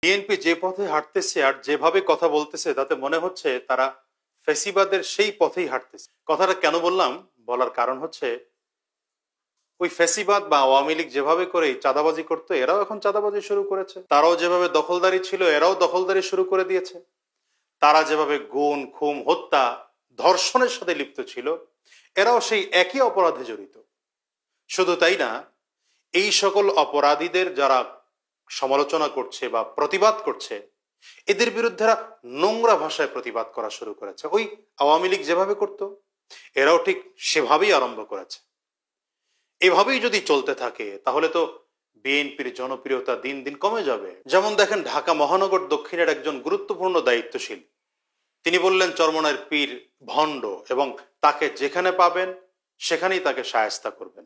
BNP যে পথে হাঁটতেছে আর যেভাবে কথা বলতেছে তাতে মনে হচ্ছে তারা ফ্যাসিবাদের সেই পথেই হাঁটতেছে। কথাটা কেন বললাম, বলার কারণ হচ্ছে ওই ফ্যাসিবাদ বা আওয়ামী লীগ যেভাবে করে চাঁদাবাজি করতো, এরাও এখন চাঁদাবাজি শুরু করেছে। তারাও যেভাবে দখলদারি ছিল, এরাও দখলদারি শুরু করে দিয়েছে। তারা যেভাবে গুম, খুন, হত্যা, ধর্ষণের সাথে লিপ্ত ছিল, এরাও সেই একই অপরাধে জড়িত। শুধু তাই না, এই সকল অপরাধীদের যারা সমালোচনা করছে বা প্রতিবাদ করছে, এদের বিরুদ্ধে নোংরা ভাষায় প্রতিবাদ করা শুরু করেছে। ওই আওয়ামী লীগ যেভাবে করত, এরাও ঠিক সেভাবেই আরম্ভ করেছে। এভাবেই যদি চলতে থাকে তাহলে তো বিএনপির জনপ্রিয়তা দিন দিন কমে যাবে। যেমন দেখেন, ঢাকা মহানগর দক্ষিণের একজন গুরুত্বপূর্ণ দায়িত্বশীল তিনি বললেন চরমনাইয়ের পীর ভণ্ড এবং তাকে যেখানে পাবেন সেখানেই তাকে শায়েস্তা করবেন।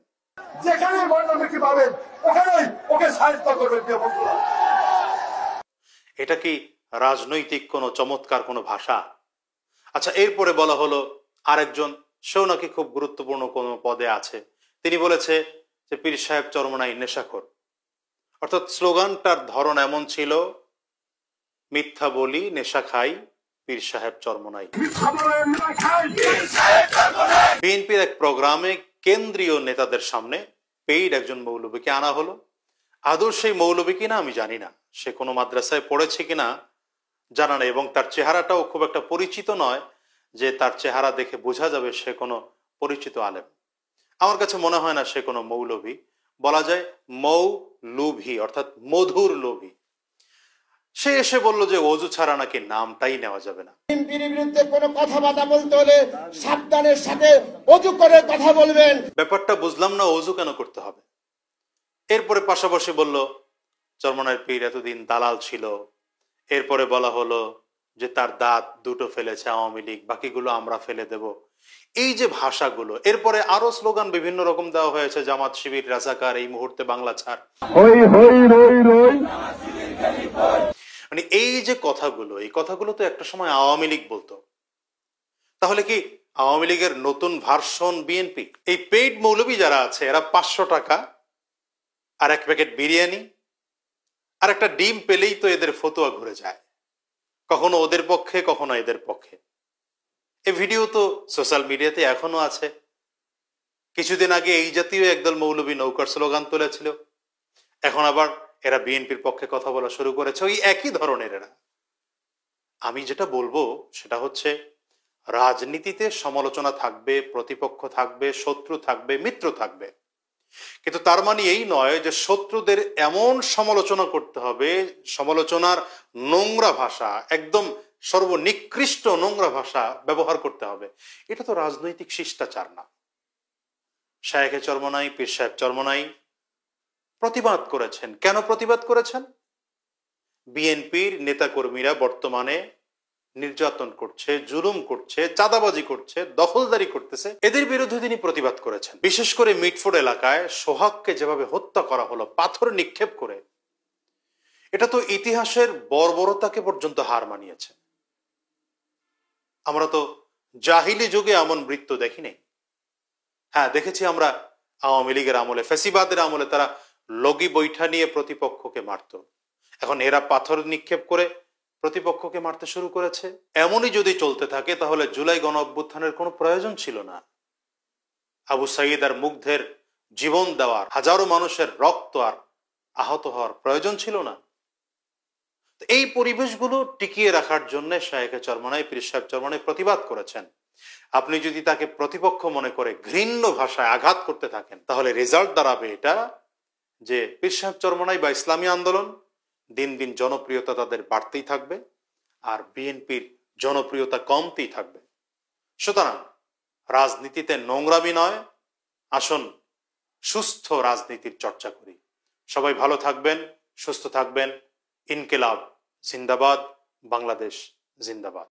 যেখানে ভণ্ডকে পাবেন ওখানেই ওকে শায়েস্তা করবেন। এটা কি রাজনৈতিক কোনো চমৎকার কোনো ভাষা? আচ্ছা, এরপরে বলা হলো আরেকজন, সেও নাকি খুব গুরুত্বপূর্ণ কোনো পদে আছে, তিনি বলেছে যে পীর সাহেব চরমনাই নেশাখোর। অর্থাৎ স্লোগানটার ধরন এমন ছিল, মিথ্যা বলি নেশা খাই পীর সাহেব চরমনাই। বিএনপির এক প্রোগ্রামে কেন্দ্রীয় নেতাদের সামনে পেইড একজন মৌলবীকে আনা হলো। আদৌ সেই মৌলবী কিনা আমি জানি না, সে কোনো মাদ্রাসায় পড়েছে কিনা জানা নেই, এবং তার চেহারাটাও খুব একটা পরিচিত নয় যে তার চেহারা দেখে বোঝা যাবে সে কোনো পরিচিত আলেম। আমার কাছে মনে হয় না সে কোনো মৌলবী, বলা যায় মৌলুভী, অর্থাৎ মধুর লোভী। সে এসে বলল যে ওযু ছাড়া নাকি নামটাই নেওয়া যাবে না। বিএনপির বিরুদ্ধে কোনো কথাবার্তা বলতে হলে সাবধানের সাথে ওযু করে কথা বলবেন। ব্যাপারটা বুঝলাম না, ওযু কেন করতে হবে? এরপরে পাশাপাশি বলল চরমনাইয়ের পীর এতদিন দালাল ছিল। এরপরে বলা হলো যে তার দাঁত দুটো ফেলেছে আওয়ামী লীগ, বাকিগুলো আমরা ফেলে দেব। এই যে ভাষাগুলো, এরপরে আরো স্লোগান বিভিন্ন রকম দেওয়া হয়েছে, জামাত শিবির রাজাকার, এই মুহূর্তে বাংলা ছাড়। মানে এই যে কথাগুলো, এই কথাগুলো তো একটা সময় আওয়ামী লীগ বলতো। তাহলে কি আওয়ামী লীগের নতুন ভার্সন বিএনপি? এই পেইড মৌলবী যারা আছে এরা 500 টাকা আর এক প্যাকেট বিরিয়ানি আর একটা ডিম পেলেই তো এদের ফতোয়া ঘুরে যায়, কখনো ওদের পক্ষে কখনো এদের পক্ষে। এই ভিডিও তো সোশ্যাল মিডিয়াতে এখনো আছে। কিছুদিন আগে এই জাতীয় একদল মৌলবী নৌকার স্লোগান তুলেছিল, এখন আবার এরা বিএনপির পক্ষে কথা বলা শুরু করেছে, ওই একই ধরনের এরা। আমি যেটা বলবো সেটা হচ্ছে, রাজনীতিতে সমালোচনা থাকবে, প্রতিপক্ষ থাকবে, শত্রু থাকবে, মিত্র থাকবে, কিন্তু তার মানে এই নয় যে শত্রুদের এমন সমালোচনা করতে হবে, সমালোচনার নোংরা ভাষা, একদম সর্বনিকৃষ্ট নোংরা ভাষা ব্যবহার করতে হবে। এটা তো রাজনৈতিক শিষ্টাচার না। শায়েখে চরমনাই, পীর সাহেব চরমনাই প্রতিবাদ করেছেন। কেন প্রতিবাদ করেছেন? বিএনপির নেতাকর্মীরা বর্তমানে নির্যাতন করছে, জুলুম করছে, চাঁদাবাজি করছে, দখলদারি করতেছে, এদের বিরুদ্ধে তিনি প্রতিবাদ করেছেন। বিশেষ করে মিটফোর্ড এলাকায় সোহাগকে যেভাবে হত্যা করা হলো পাথর নিক্ষেপ করে, এটা তো ইতিহাসের বর্বরতাকে পর্যন্ত হার মানিয়েছে। আমরা তো জাহিলি যুগে এমন মৃত্যু দেখিনি। হ্যাঁ, দেখেছি আমরা আওয়ামী লীগের আমলে, ফ্যাসিবাদের আমলে তারা লগি বৈঠা নিয়ে প্রতিপক্ষকে মারত। এখন এরা পাথর নিক্ষেপ করে প্রতিপক্ষকে মারতে শুরু করেছে। এমনই যদি চলতে থাকে তাহলে জুলাই গণ অভ্যুত্থানের কোনো প্রয়োজন ছিল না। আবু সাঈদ আর মুগ্ধের জীবন দেওয়ার, হাজারো মানুষের রক্ত আর আহত হওয়ার প্রয়োজন ছিল না। এই পরিবেশগুলো টিকিয়ে রাখার জন্য শায়েখে চরমনাই, পীর সাহেব চরমনাই প্রতিবাদ করেছেন। আপনি যদি তাকে প্রতিপক্ষ মনে করে ঘৃণ্য ভাষায় আঘাত করতে থাকেন, তাহলে রেজাল্ট দাঁড়াবে এটা যে পীর সাহেব চরমনাই বা ইসলামী আন্দোলন দিন দিন জনপ্রিয়তা তাদের বাড়তেই থাকবে আর বিএনপির জনপ্রিয়তা কমতেই থাকবে। সুতরাং রাজনীতিতে নোংরামি নয়, আসুন সুস্থ রাজনীতির চর্চা করি। সবাই ভালো থাকবেন, সুস্থ থাকবেন। ইনকিলাব জিন্দাবাদ, বাংলাদেশ জিন্দাবাদ।